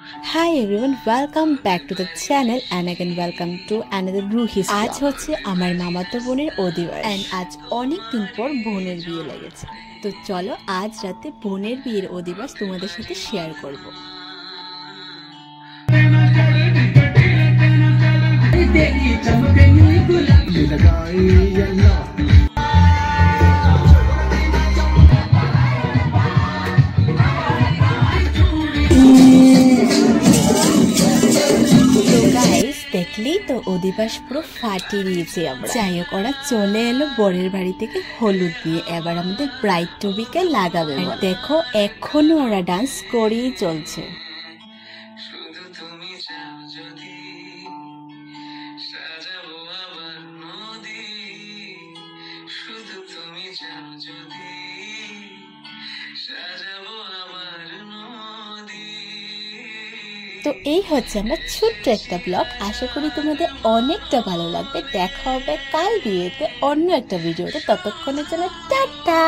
Hi everyone, welcome back to the channel and again welcome to another Ruhi's vlog. আজ হচ্ছে আমার মামাতো বোনের অধিবাস and আজ অনেক দিন পর বোনের বিয়ে লেগেছে। তো চলো আজ রাতে বোনের বিয়ের অধিবাস তোমাদের সাথে শেয়ার করব। দেখলেই তো অধিবাস পুরো ফাটিয়ে দিয়েছে আমরা। যাই হোক, ওরা চলে এলো বরের বাড়ি থেকে হলুদ দিয়ে, এবার আমাদের ব্রাইড টু বিকে লাগাবে। দেখো এখনো ওরা ডান্স করেই চলছে। তো এই হচ্ছে আমার ছোট্ট একটা ব্লগ। আশা করি তোমাদের অনেকটা ভালো লাগবে। দেখা হবে কাল বিয়েতে অন্য একটা ভিডিওতে। ততক্ষণের জন্য টাটা।